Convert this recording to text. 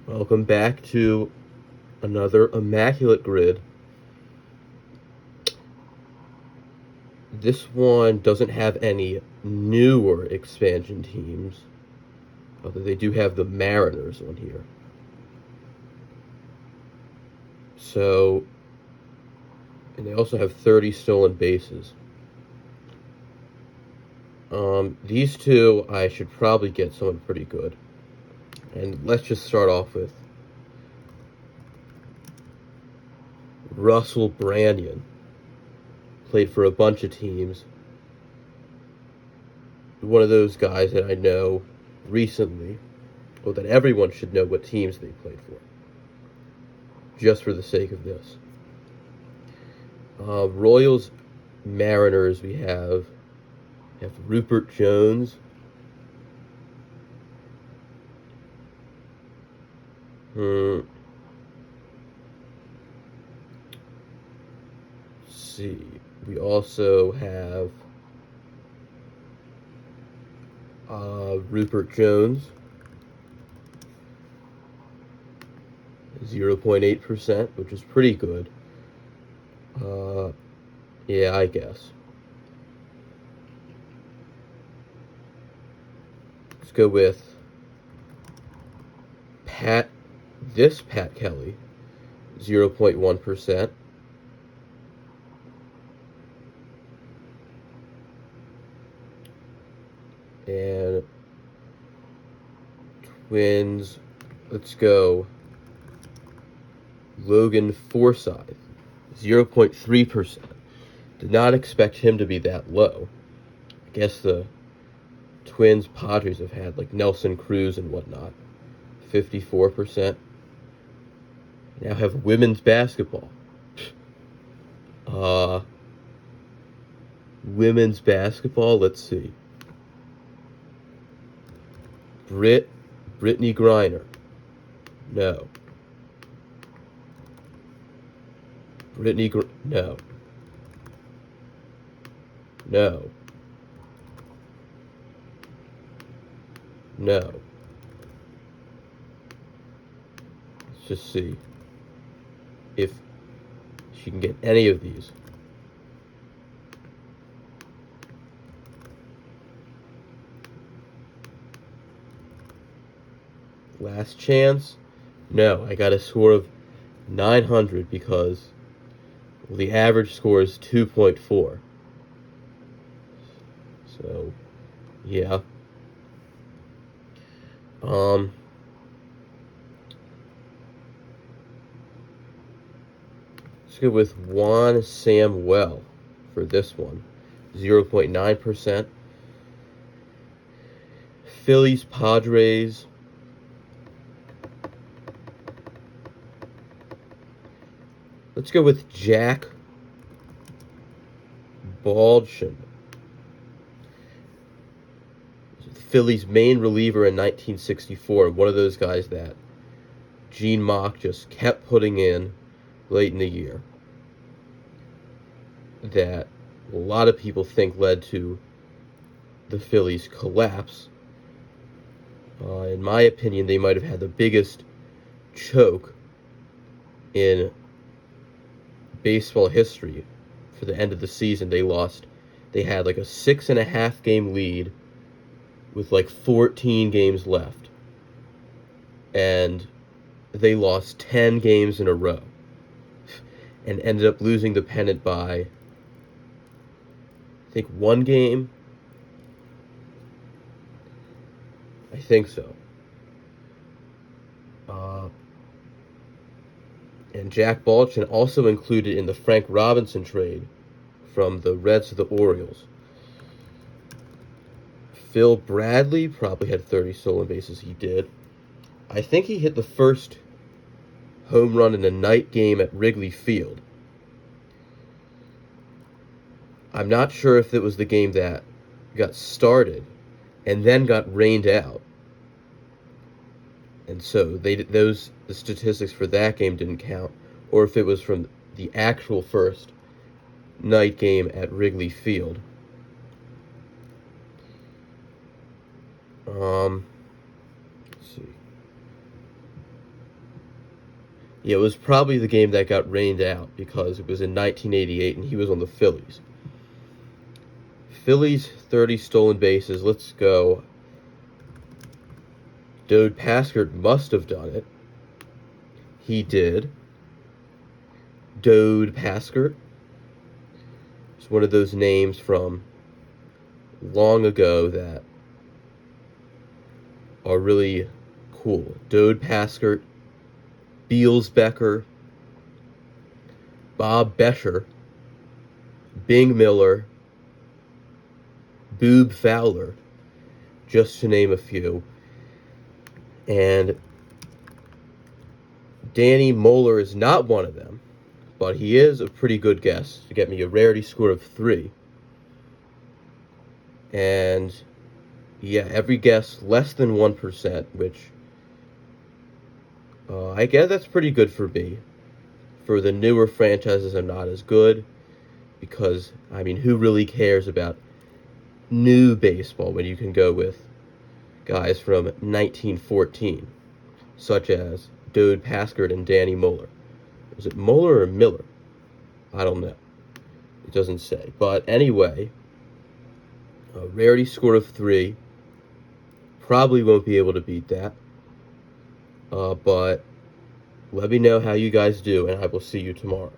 Welcome back to another immaculate grid. This one doesn't have any newer expansion teams, although they do have the Mariners on here. And they also have 30 stolen bases. These two, I should probably get someone pretty good. And let's just start off with Russell Branyan. Played for a bunch of teams. One of those guys that I know recently, or that everyone should know what teams they played for, just for the sake of this. Royals, Mariners, we have Rupert Jones. Let's see. We also have Rupert Jones, 0.8%, which is pretty good. Yeah, I guess. Let's go with Pat Kelly, 0.1%. And Twins, let's go Logan Forsythe, 0.3%. Did not expect him to be that low. I guess the Twins Padres have had like Nelson Cruz and whatnot. 54%. Now have women's basketball. Women's basketball, let's see. Brittany Griner. No. No. No. No. Let's just see if she can get any of these. Last chance? No, I got a score of 900 because the average score is 2.4. So, yeah. Let's go with Juan Samuel for this one. 0.9%. Phillies, Padres. Let's go with Jack Baldwin. Phillies' main reliever in 1964. One of those guys that Gene Mauch just kept putting in late in the year. That a lot of people think led to the Phillies' collapse. In my opinion, they might have had the biggest choke in baseball history. For the end of the season, they had like a 6.5 game lead with like 14 games left, and they lost 10 games in a row and ended up losing the pennant by, I think, 1 game. I think so. And Jack Baldwin also included in the Frank Robinson trade from the Reds to the Orioles. Phil Bradley probably had 30 stolen bases. He did. I think he hit the first home run in a night game at Wrigley Field. I'm not sure if it was the game that got started and then got rained out. And so the statistics for that game didn't count, or if it was from the actual first night game at Wrigley Field. Let's see. Yeah, it was probably the game that got rained out because it was in 1988 and he was on the Phillies. Phillies 30 stolen bases. Let's go. Dode Paskert must have done it. He did. Dode Paskert. It's one of those names from long ago that are really cool. Dode Paskert, Beals Becker, Bob Bescher, Bing Miller, Boob Fowler, just to name a few. And Danny Moeller is not one of them, but he is a pretty good guess to get me a rarity score of 3. And yeah, every guess less than 1%, which I guess that's pretty good for me. For the newer franchises, I'm not as good because, I mean, who really cares about new baseball when you can go with guys from 1914, such as Dode Paskert and Danny Moeller. Is it Moeller or Miller? I don't know. It doesn't say. But anyway, a rarity score of 3. Probably won't be able to beat that. But let me know how you guys do, and I will see you tomorrow.